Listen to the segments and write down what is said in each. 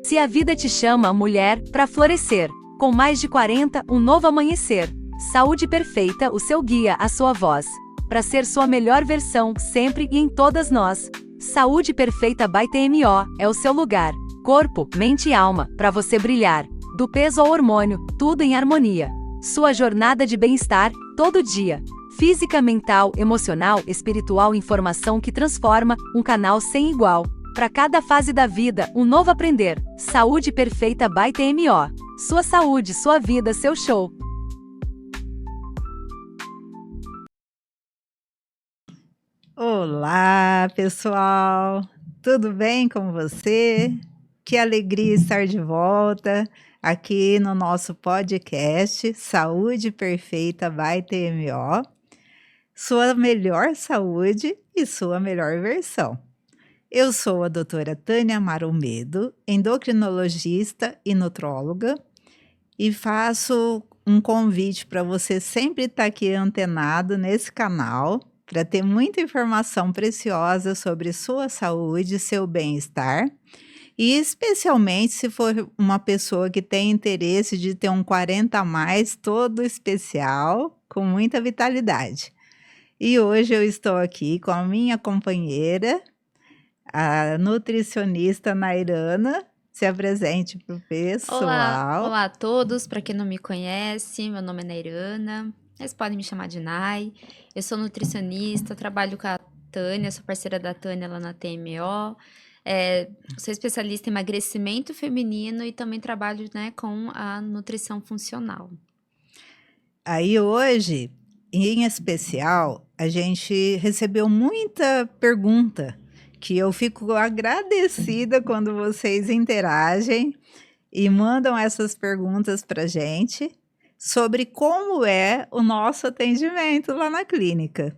Se a vida te chama, mulher, para florescer. Com mais de 40, um novo amanhecer. Saúde perfeita, o seu guia, a sua voz. Para ser sua melhor versão, sempre e em todas nós. Saúde Perfeita by TMO, é o seu lugar. Corpo, mente e alma, para você brilhar. Do peso ao hormônio, tudo em harmonia. Sua jornada de bem-estar, todo dia. Física, mental, emocional, espiritual, informação que transforma, um canal sem igual. Para cada fase da vida, um novo aprender. Saúde Perfeita by TMO. Sua saúde, sua vida, seu show. Olá, pessoal! Tudo bem com você? Que alegria estar de volta aqui no nosso podcast Saúde Perfeita by TMO. Sua melhor saúde e sua melhor versão. Eu sou a doutora Tânia Maromedo, endocrinologista e nutróloga, e faço um convite para você sempre estar aqui antenado nesse canal, para ter muita informação preciosa sobre sua saúde e seu bem-estar, e especialmente se for uma pessoa que tem interesse de ter um 40 a mais todo especial, com muita vitalidade. E hoje eu estou aqui com a minha companheira, a nutricionista Nairana. Se apresente para o pessoal. Olá a todos, para quem não me conhece, meu nome é Nairana, vocês podem me chamar de Nai, eu sou nutricionista, trabalho com a Tânia, sou parceira da Tânia lá na TMO, sou especialista em emagrecimento feminino e também trabalho, né, com a nutrição funcional. Aí hoje, em especial, a gente recebeu muita pergunta, que eu fico agradecida quando vocês interagem e mandam essas perguntas para gente sobre como é o nosso atendimento lá na clínica.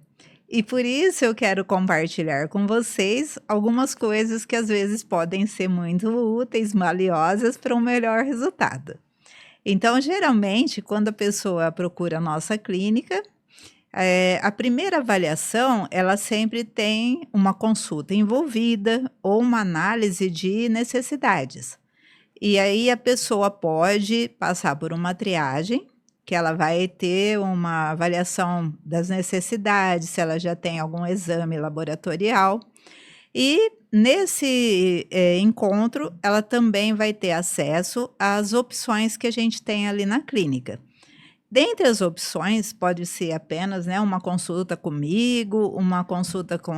E por isso eu quero compartilhar com vocês algumas coisas que às vezes podem ser muito úteis, valiosas para um melhor resultado. Então, geralmente, quando a pessoa procura a nossa clínica, a primeira avaliação, ela sempre tem uma consulta envolvida ou uma análise de necessidades. E aí a pessoa pode passar por uma triagem, que ela vai ter uma avaliação das necessidades, se ela já tem algum exame laboratorial. E nesse encontro, ela também vai ter acesso às opções que a gente tem ali na clínica. Dentre as opções, pode ser apenas, né, uma consulta comigo, uma consulta com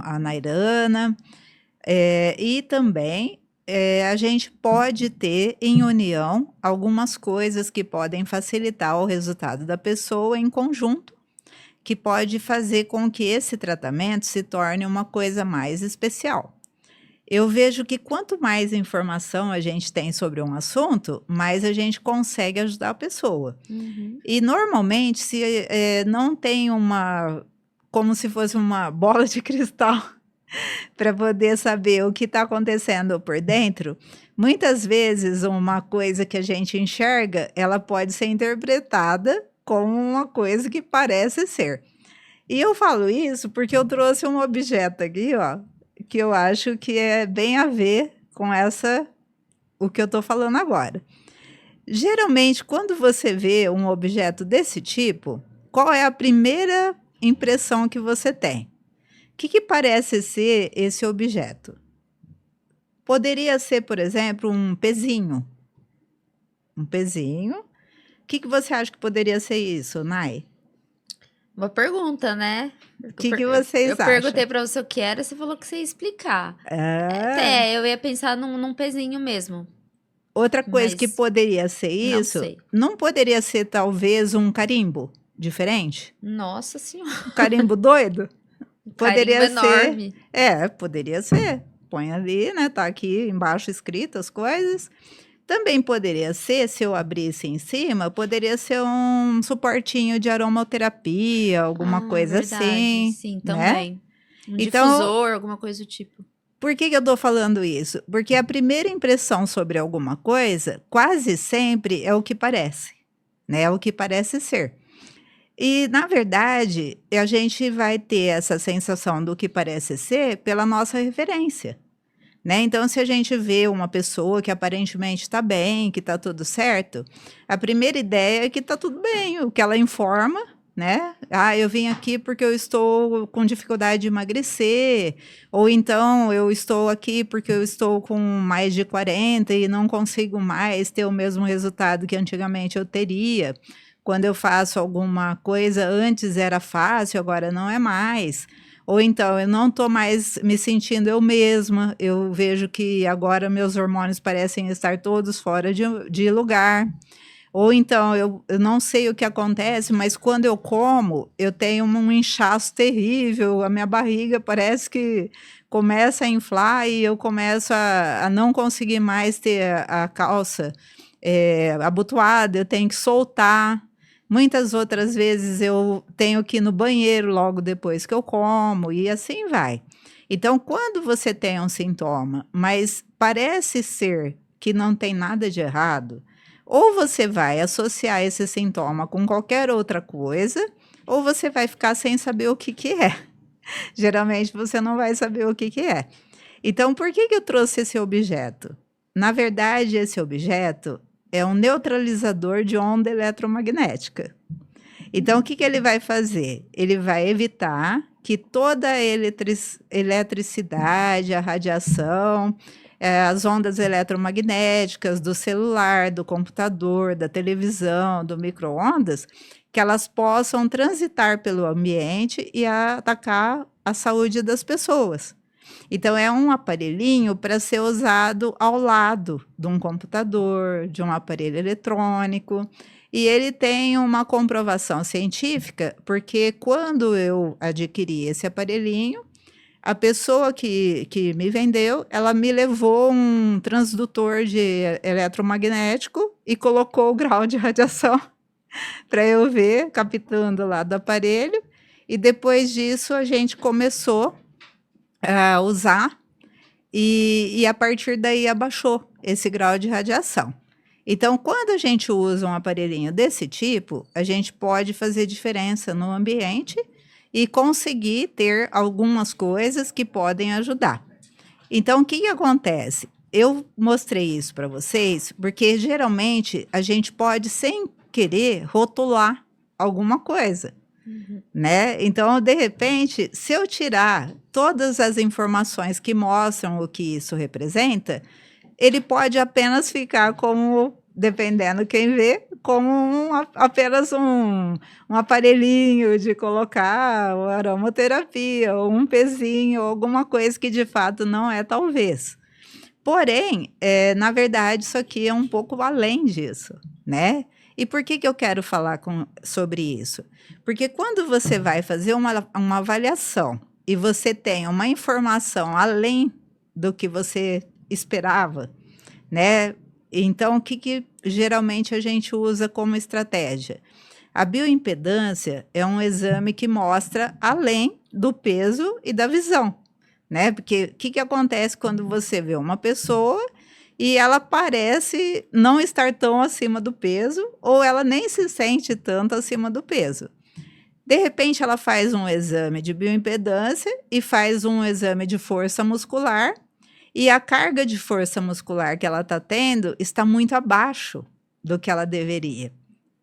a Nairana, e também a gente pode ter em união algumas coisas que podem facilitar o resultado da pessoa em conjunto, que pode fazer com que esse tratamento se torne uma coisa mais especial. Eu vejo que quanto mais informação a gente tem sobre um assunto, mais a gente consegue ajudar a pessoa. Uhum. E normalmente, se não tem como se fosse uma bola de cristal para poder saber o que está acontecendo por dentro, muitas vezes uma coisa que a gente enxerga, ela pode ser interpretada como uma coisa que parece ser. E eu falo isso porque eu trouxe um objeto aqui, ó, que eu acho que é bem a ver com o que eu estou falando agora. Geralmente, quando você vê um objeto desse tipo, qual é a primeira impressão que você tem? O que parece ser esse objeto? Poderia ser, por exemplo, um pezinho. Um pezinho. O que você acha que poderia ser isso, Nai? Uma pergunta, né? O que vocês acham? Eu perguntei para você o que era, você falou que você ia explicar. Eu ia pensar num pezinho mesmo. Outra coisa que poderia ser isso, não poderia ser talvez um carimbo diferente? Nossa Senhora. Um carimbo doido? Poderia carimbo ser. Enorme. Poderia ser. Põe ali, né? Tá aqui embaixo escrito as coisas. Também poderia ser, se eu abrisse em cima, poderia ser um suportinho de aromaterapia, alguma coisa verdade, assim. Sim, né? também. Um difusor, alguma coisa do tipo. Por que eu estou falando isso? Porque a primeira impressão sobre alguma coisa, quase sempre é o que parece, né? É o que parece ser. E, na verdade, a gente vai ter essa sensação do que parece ser pela nossa referência. né? Então, se a gente vê uma pessoa que aparentemente está bem, que está tudo certo, a primeira ideia é que está tudo bem, o que ela informa, né? Ah, eu vim aqui porque eu estou com dificuldade de emagrecer, ou então eu estou aqui porque eu estou com mais de 40 e não consigo mais ter o mesmo resultado que antigamente eu teria. Quando eu faço alguma coisa, antes era fácil, agora não é mais. Ou então, eu não estou mais me sentindo eu mesma, eu vejo que agora meus hormônios parecem estar todos fora de lugar. Ou então, eu não sei o que acontece, mas quando eu como, eu tenho um inchaço terrível, a minha barriga parece que começa a inflar e eu começo a não conseguir mais ter a calça abotoada, eu tenho que soltar. Muitas outras vezes eu tenho que ir no banheiro logo depois que eu como, e assim vai. Então, quando você tem um sintoma, mas parece ser que não tem nada de errado, ou você vai associar esse sintoma com qualquer outra coisa, ou você vai ficar sem saber o que que é. Geralmente você não vai saber o que que é. Então, por que que eu trouxe esse objeto? Na verdade, esse objeto é um neutralizador de onda eletromagnética. Então, o que que ele vai fazer? Ele vai evitar que toda a eletricidade, a radiação, as ondas eletromagnéticas do celular, do computador, da televisão, do micro-ondas, que elas possam transitar pelo ambiente e atacar a saúde das pessoas. Então, é um aparelhinho para ser usado ao lado de um computador, de um aparelho eletrônico. E ele tem uma comprovação científica, porque quando eu adquiri esse aparelhinho, a pessoa que me vendeu, ela me levou um transdutor de eletromagnético e colocou o grau de radiação para eu ver, captando lá do aparelho. E depois disso, a gente começou a usar e a partir daí abaixou esse grau de radiação. Então, quando a gente usa um aparelhinho desse tipo, a gente pode fazer diferença no ambiente e conseguir ter algumas coisas que podem ajudar. Então, o que que acontece? Eu mostrei isso para vocês porque geralmente a gente pode, sem querer, rotular alguma coisa. Né? Então, de repente, se eu tirar todas as informações que mostram o que isso representa, ele pode apenas ficar como, dependendo quem vê, como apenas um aparelhinho de colocar ou aromaterapia, ou um pezinho, ou alguma coisa que de fato não é, talvez. Porém, na verdade, isso aqui é um pouco além disso, né? E por que que eu quero falar sobre isso? Porque quando você vai fazer uma avaliação e você tem uma informação além do que você esperava, né? Então, o que que geralmente a gente usa como estratégia? A bioimpedância é um exame que mostra além do peso e da visão, né? Porque o que que acontece quando você vê uma pessoa e ela parece não estar tão acima do peso, ou ela nem se sente tanto acima do peso. De repente, ela faz um exame de bioimpedância e faz um exame de força muscular, e a carga de força muscular que ela está tendo está muito abaixo do que ela deveria.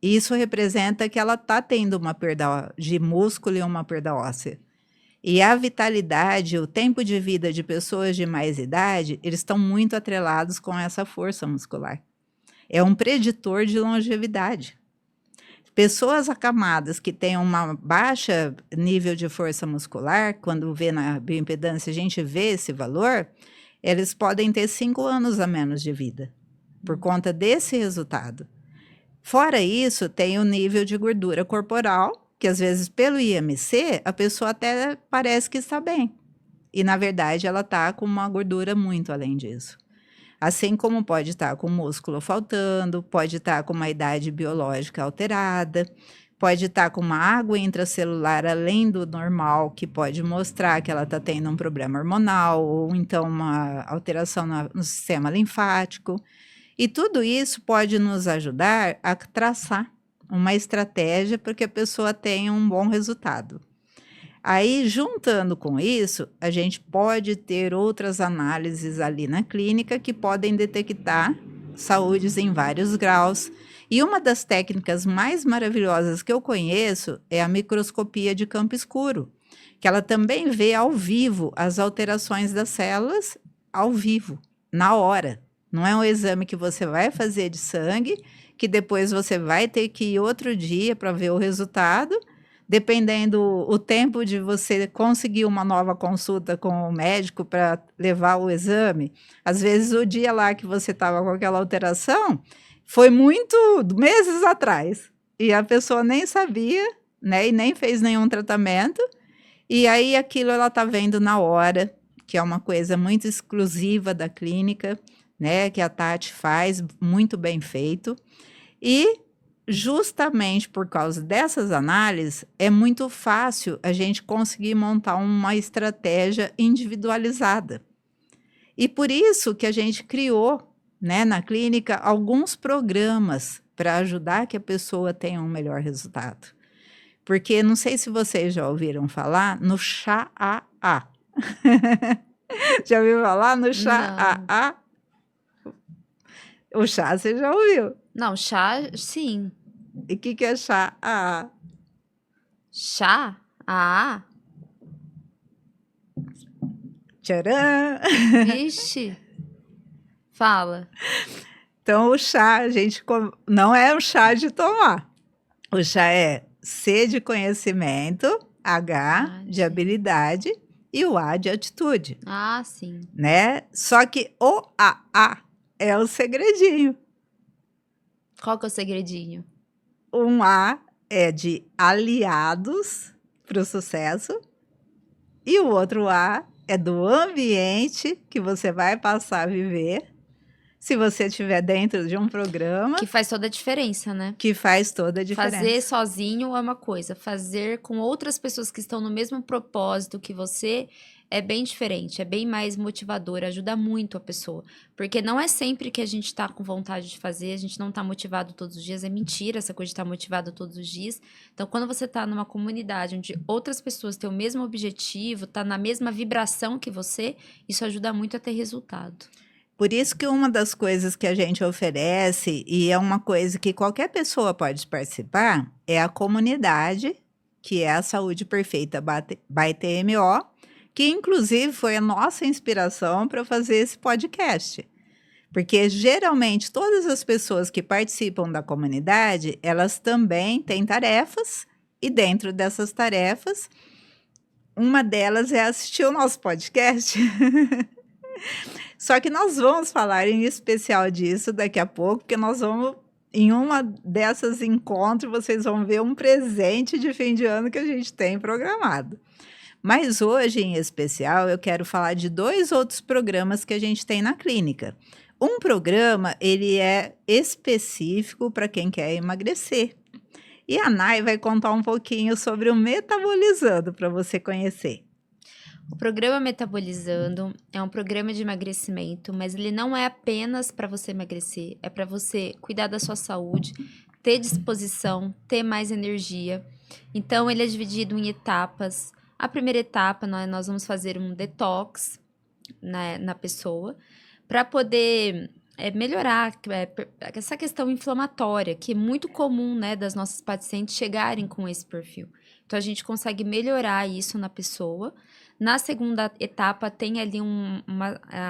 Isso representa que ela está tendo uma perda de músculo e uma perda óssea. E a vitalidade, o tempo de vida de pessoas de mais idade, eles estão muito atrelados com essa força muscular. É um preditor de longevidade. Pessoas acamadas que têm uma baixa nível de força muscular, quando vê na bioimpedância a gente vê esse valor, eles podem ter 5 anos a menos de vida, por conta desse resultado. Fora isso, tem o nível de gordura corporal, que às vezes pelo IMC a pessoa até parece que está bem. E na verdade ela está com uma gordura muito além disso. Assim como pode estar com músculo faltando, pode estar com uma idade biológica alterada, pode estar com uma água intracelular além do normal, que pode mostrar que ela está tendo um problema hormonal, ou então uma alteração no sistema linfático. E tudo isso pode nos ajudar a traçar uma estratégia para que a pessoa tenha um bom resultado. Aí, juntando com isso, a gente pode ter outras análises ali na clínica que podem detectar saúdes em vários graus. E uma das técnicas mais maravilhosas que eu conheço é a microscopia de campo escuro, que ela também vê ao vivo as alterações das células ao vivo, na hora. Não é um exame que você vai fazer de sangue, que depois você vai ter que ir outro dia para ver o resultado. Dependendo o tempo de você conseguir uma nova consulta com o médico para levar o exame, às vezes o dia lá que você estava com aquela alteração foi muito meses atrás e a pessoa nem sabia, né, e nem fez nenhum tratamento, e aí aquilo ela está vendo na hora, que é uma coisa muito exclusiva da clínica, né, que a Tati faz muito bem feito, e justamente por causa dessas análises, é muito fácil a gente conseguir montar uma estratégia individualizada. E por isso que a gente criou, né, na clínica, alguns programas para ajudar que a pessoa tenha um melhor resultado. Porque não sei se vocês já ouviram falar no chá AA. Já ouviu falar no chá AA? O chá você já ouviu? Não, chá, sim. E o que é chá AA? Chá? Ah, Tcharam! vixe. Fala. Então, o chá, não é um chá de tomar. O chá é C de conhecimento, H de habilidade e o A de atitude. Ah, sim. Né? Só que o AA é o segredinho. Qual que é o segredinho? Um A é de aliados para o sucesso e o outro A é do ambiente que você vai passar a viver se você estiver dentro de um programa. Que faz toda a diferença, né? Que faz toda a diferença. Fazer sozinho é uma coisa, fazer com outras pessoas que estão no mesmo propósito que você é bem diferente, é bem mais motivador, ajuda muito a pessoa. Porque não é sempre que a gente tá com vontade de fazer, a gente não tá motivado todos os dias, é mentira essa coisa de estar motivado todos os dias. Então, quando você tá numa comunidade onde outras pessoas têm o mesmo objetivo, tá na mesma vibração que você, isso ajuda muito a ter resultado. Por isso que uma das coisas que a gente oferece, e é uma coisa que qualquer pessoa pode participar, é a comunidade, que é a Saúde Perfeita by TMO, que inclusive foi a nossa inspiração para fazer esse podcast. Porque geralmente todas as pessoas que participam da comunidade, elas também têm tarefas, e dentro dessas tarefas, uma delas é assistir o nosso podcast. Só que nós vamos falar em especial disso daqui a pouco, porque nós vamos, em uma dessas encontros, vocês vão ver um presente de fim de ano que a gente tem programado. Mas hoje, em especial, eu quero falar de 2 outros programas que a gente tem na clínica. Um programa, ele é específico para quem quer emagrecer. E a Nay vai contar um pouquinho sobre o Metabolizando para você conhecer. O programa Metabolizando é um programa de emagrecimento, mas ele não é apenas para você emagrecer, é para você cuidar da sua saúde, ter disposição, ter mais energia. Então, ele é dividido em etapas. A primeira etapa, nós vamos fazer um detox na pessoa, para poder melhorar essa questão inflamatória, que é muito comum, né, das nossas pacientes chegarem com esse perfil. Então, a gente consegue melhorar isso na pessoa. Na segunda etapa, tem ali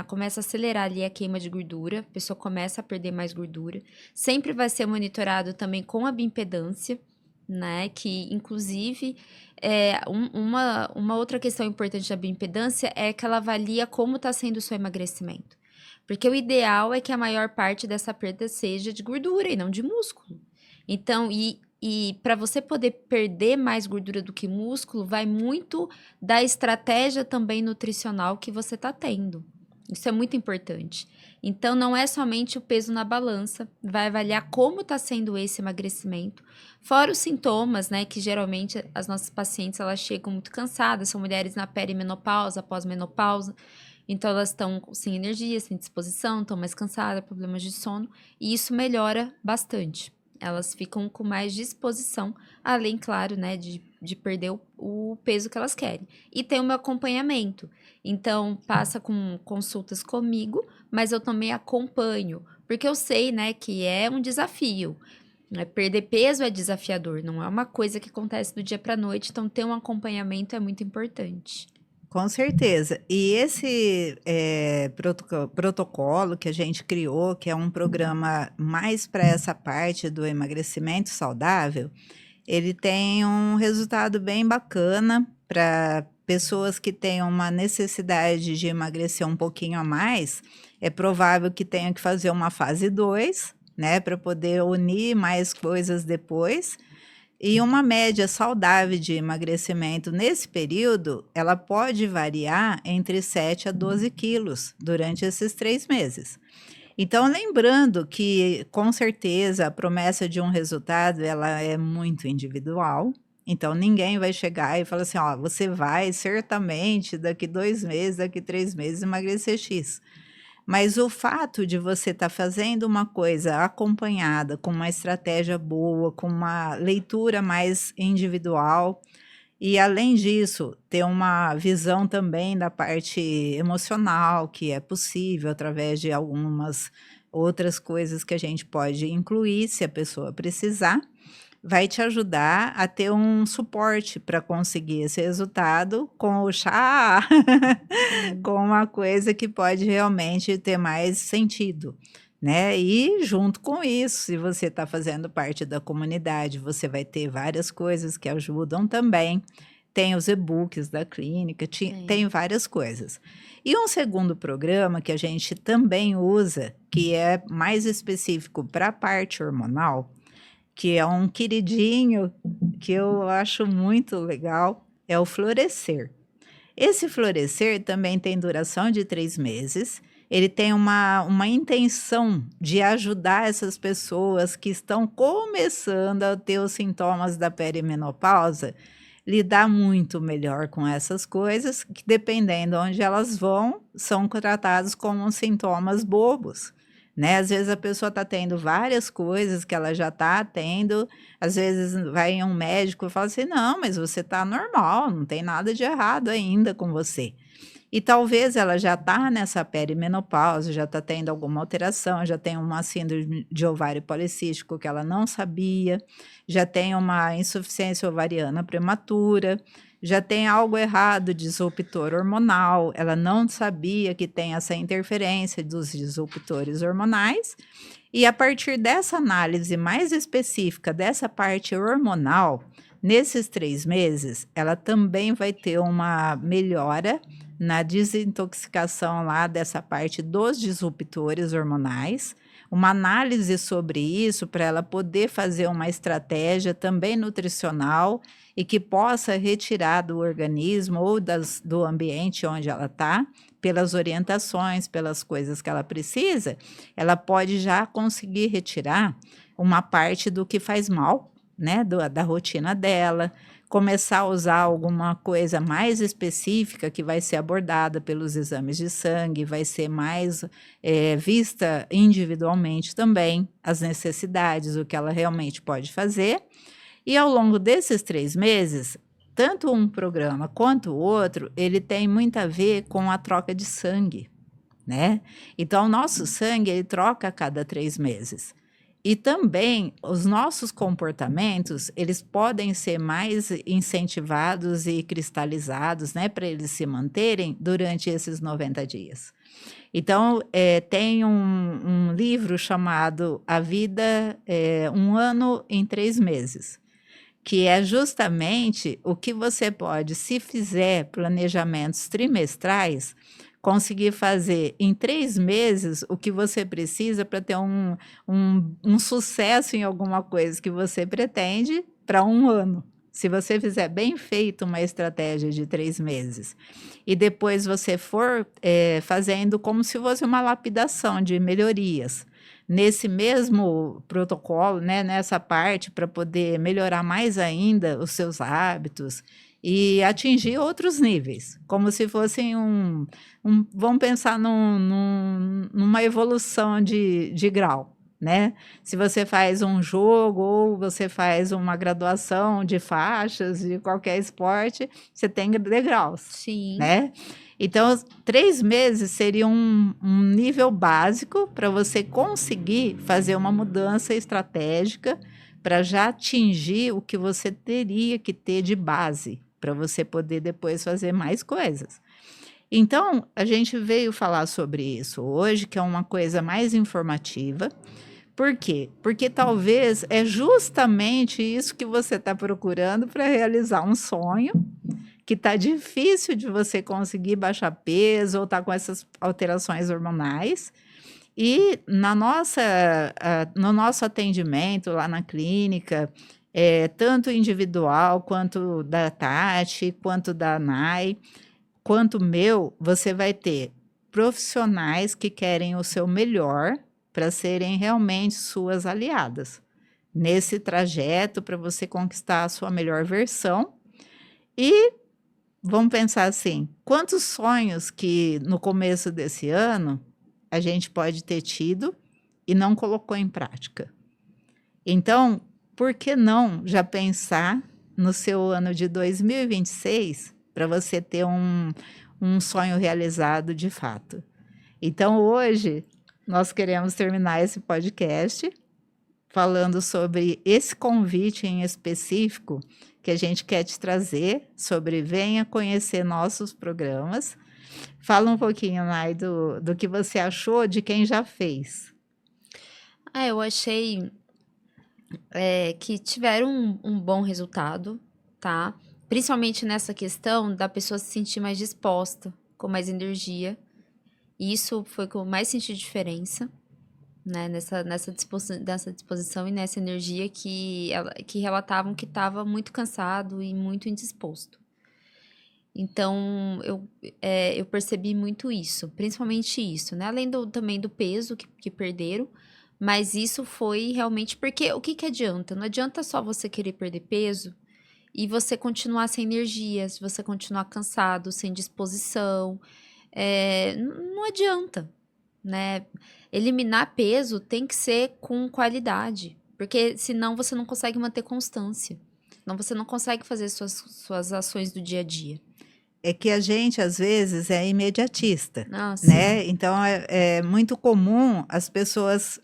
começa a acelerar ali a queima de gordura, a pessoa começa a perder mais gordura. Sempre vai ser monitorado também com a bioimpedância, né? Que, inclusive, uma outra questão importante da bioimpedância é que ela avalia como está sendo o seu emagrecimento. Porque o ideal é que a maior parte dessa perda seja de gordura e não de músculo. Então, e para você poder perder mais gordura do que músculo, vai muito da estratégia também nutricional que você está tendo. Isso é muito importante. Então, não é somente o peso na balança, vai avaliar como está sendo esse emagrecimento. Fora os sintomas, né, que geralmente as nossas pacientes, elas chegam muito cansadas, são mulheres na perimenopausa, pós-menopausa. Então, elas estão sem energia, sem disposição, estão mais cansadas, problemas de sono, e isso melhora bastante. Elas ficam com mais disposição, além, claro, né, de de perder o peso que elas querem. E tem o meu acompanhamento. Então, passa com consultas comigo, mas eu também acompanho. Porque eu sei, né, que é um desafio. Né? Perder peso é desafiador, não é uma coisa que acontece do dia para noite. Então, ter um acompanhamento é muito importante. Com certeza. E esse protocolo que a gente criou, que é um programa mais para essa parte do emagrecimento saudável, ele tem um resultado bem bacana para pessoas que têm uma necessidade de emagrecer um pouquinho a mais. É provável que tenha que fazer uma fase 2, né, para poder unir mais coisas depois. E uma média saudável de emagrecimento nesse período, ela pode variar entre 7 a 12 quilos durante esses 3 meses. Então, lembrando que, com certeza, a promessa de um resultado, ela é muito individual. Então, ninguém vai chegar e falar assim, ó, você vai certamente daqui 2 meses, daqui 3 meses emagrecer X. Mas o fato de você estar fazendo uma coisa acompanhada, com uma estratégia boa, com uma leitura mais individual, e além disso, ter uma visão também da parte emocional, que é possível através de algumas outras coisas que a gente pode incluir, se a pessoa precisar, vai te ajudar a ter um suporte para conseguir esse resultado com o chá, com uma coisa que pode realmente ter mais sentido, né? E junto com isso, se você está fazendo parte da comunidade, você vai ter várias coisas que ajudam também. Tem os e-books da clínica, tem várias coisas. E um segundo programa que a gente também usa, que é mais específico para a parte hormonal, que é um queridinho que eu acho muito legal, é o Florescer. Esse Florescer também tem duração de 3 meses. Ele tem uma intenção de ajudar essas pessoas que estão começando a ter os sintomas da perimenopausa, lidar muito melhor com essas coisas, que dependendo de onde elas vão, são tratados como sintomas bobos. Né? Às vezes a pessoa está tendo várias coisas que ela já está tendo, às vezes vai em um médico e fala assim, não, mas você está normal, não tem nada de errado ainda com você. E talvez ela já está nessa perimenopausa, já está tendo alguma alteração, já tem uma síndrome de ovário policístico que ela não sabia, já tem uma insuficiência ovariana prematura, já tem algo errado, disruptor hormonal, ela não sabia que tem essa interferência dos disruptores hormonais, e a partir dessa análise mais específica dessa parte hormonal, nesses 3 meses, ela também vai ter uma melhora na desintoxicação lá dessa parte dos disruptores hormonais, uma análise sobre isso para ela poder fazer uma estratégia também nutricional e que possa retirar do organismo ou do ambiente onde ela está, pelas orientações, pelas coisas que ela precisa, ela pode já conseguir retirar uma parte do que faz mal, né, da rotina dela, começar a usar alguma coisa mais específica que vai ser abordada pelos exames de sangue, vai ser mais vista individualmente também, as necessidades, o que ela realmente pode fazer. E ao longo desses 3 meses, tanto um programa quanto o outro, ele tem muito a ver com a troca de sangue, né? Então, o nosso sangue, ele troca a cada 3 meses. E também os nossos comportamentos, eles podem ser mais incentivados e cristalizados, né, para eles se manterem durante esses 90 dias. Então, tem um livro chamado A Vida, 1 Ano em 3 Meses, que é justamente o que você pode, se fizer planejamentos trimestrais, conseguir fazer em 3 meses o que você precisa para ter um sucesso em alguma coisa que você pretende para 1 ano. Se você fizer bem feito uma estratégia de 3 meses e depois você for fazendo como se fosse uma lapidação de melhorias, nesse mesmo protocolo, né, nessa parte, para poder melhorar mais ainda os seus hábitos e atingir outros níveis, como se fossem vamos pensar numa evolução de grau, né? Se você faz um jogo ou você faz uma graduação de faixas de qualquer esporte, você tem degraus, Sim. né? Então, 3 meses seria um nível básico para você conseguir fazer uma mudança estratégica para já atingir o que você teria que ter de base, para você poder depois fazer mais coisas. Então, a gente veio falar sobre isso hoje, que é uma coisa mais informativa. Por quê? Porque talvez é justamente isso que você está procurando para realizar um sonho, que está difícil de você conseguir baixar peso ou está com essas alterações hormonais. E no nosso atendimento lá na clínica, tanto individual quanto da Tati, quanto da Nai, quanto meu, você vai ter profissionais que querem o seu melhor para serem realmente suas aliadas nesse trajeto para você conquistar a sua melhor versão. E vamos pensar assim, quantos sonhos que no começo desse ano a gente pode ter tido e não colocou em prática? Então, por que não já pensar no seu ano de 2026 para você ter um sonho realizado de fato? Então, hoje, nós queremos terminar esse podcast falando sobre esse convite em específico que a gente quer te trazer sobre venha conhecer nossos programas. Fala um pouquinho, Nai, do que você achou de quem já fez. Eu achei que tiveram um bom resultado, tá? Principalmente nessa questão da pessoa se sentir mais disposta, com mais energia. Isso foi o que eu mais senti diferença, né? Nessa disposição e nessa energia que relatavam que estava muito cansado e muito indisposto. Então, eu percebi muito isso, principalmente isso, né? Além também do peso que perderam, mas isso foi realmente porque o que adianta? Não adianta só você querer perder peso e você continuar sem energia, se você continuar cansado, sem disposição, não adianta, né? Eliminar peso tem que ser com qualidade, porque senão você não consegue manter constância, senão você não consegue fazer suas ações do dia a dia. É que a gente, às vezes, é imediatista, Nossa. né? Então, é muito comum as pessoas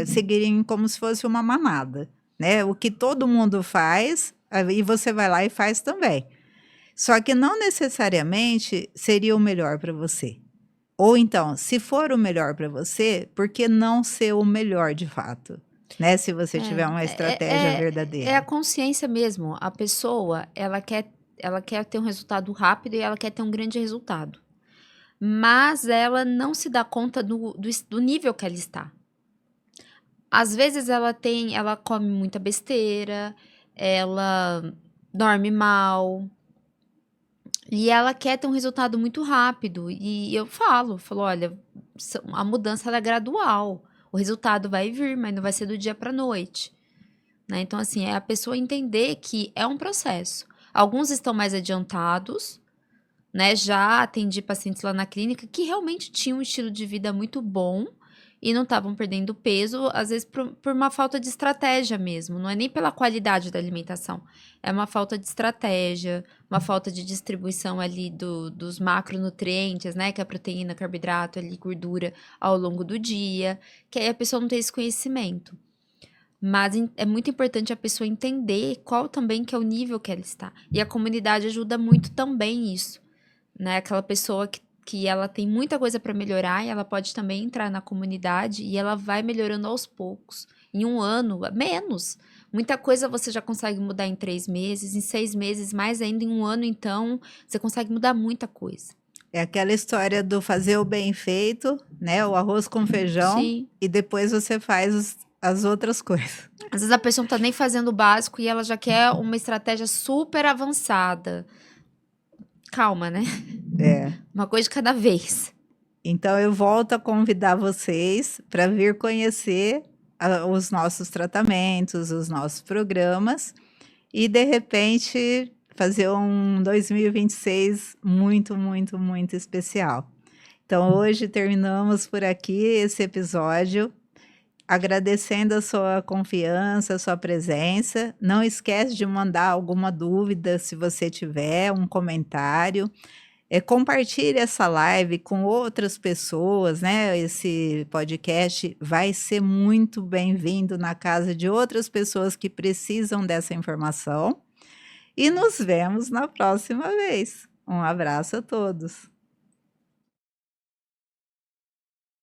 seguirem como se fosse uma manada, né? O que todo mundo faz, aí você vai lá e faz também. Só que não necessariamente seria o melhor para você. Ou então, se for o melhor para você, por que não ser o melhor de fato? Né? Se você tiver uma estratégia verdadeira. É a consciência mesmo. A pessoa, ela quer ter um resultado rápido e ela quer ter um grande resultado. Mas ela não se dá conta do nível que ela está. Às vezes ela come muita besteira, ela dorme mal, e ela quer ter um resultado muito rápido. E eu falo, olha, a mudança ela é gradual. O resultado vai vir, mas não vai ser do dia para a noite. Né? Então, assim, é a pessoa entender que é um processo. Alguns estão mais adiantados, né? Já atendi pacientes lá na clínica que realmente tinham um estilo de vida muito bom e não estavam perdendo peso, às vezes por uma falta de estratégia mesmo. Não é nem pela qualidade da alimentação. É uma falta de estratégia, uma falta de distribuição ali dos macronutrientes, né? Que é a proteína, carboidrato, ali, gordura ao longo do dia. Que aí a pessoa não tem esse conhecimento. Mas é muito importante a pessoa entender qual também que é o nível que ela está. E a comunidade ajuda muito também isso, né? Aquela pessoa que ela tem muita coisa para melhorar e ela pode também entrar na comunidade e ela vai melhorando aos poucos. Em 1 ano, menos. Muita coisa você já consegue mudar em 3 meses, em 6 meses, mais ainda em 1 ano, então, você consegue mudar muita coisa. É aquela história do fazer o bem feito, né? O arroz com feijão. Sim. E depois você faz as outras coisas. Às vezes a pessoa não tá nem fazendo o básico e ela já quer uma estratégia super avançada. Calma, né? Uma coisa de cada vez. Então, eu volto a convidar vocês para vir conhecer os nossos tratamentos, os nossos programas e, de repente, fazer um 2026 muito, muito, muito especial. Então, hoje terminamos por aqui esse episódio. agradecendo a sua confiança, a sua presença. Não esquece de mandar alguma dúvida, se você tiver, um comentário. Compartilhe essa live com outras pessoas, né? Esse podcast vai ser muito bem-vindo na casa de outras pessoas que precisam dessa informação. E nos vemos na próxima vez. Um abraço a todos.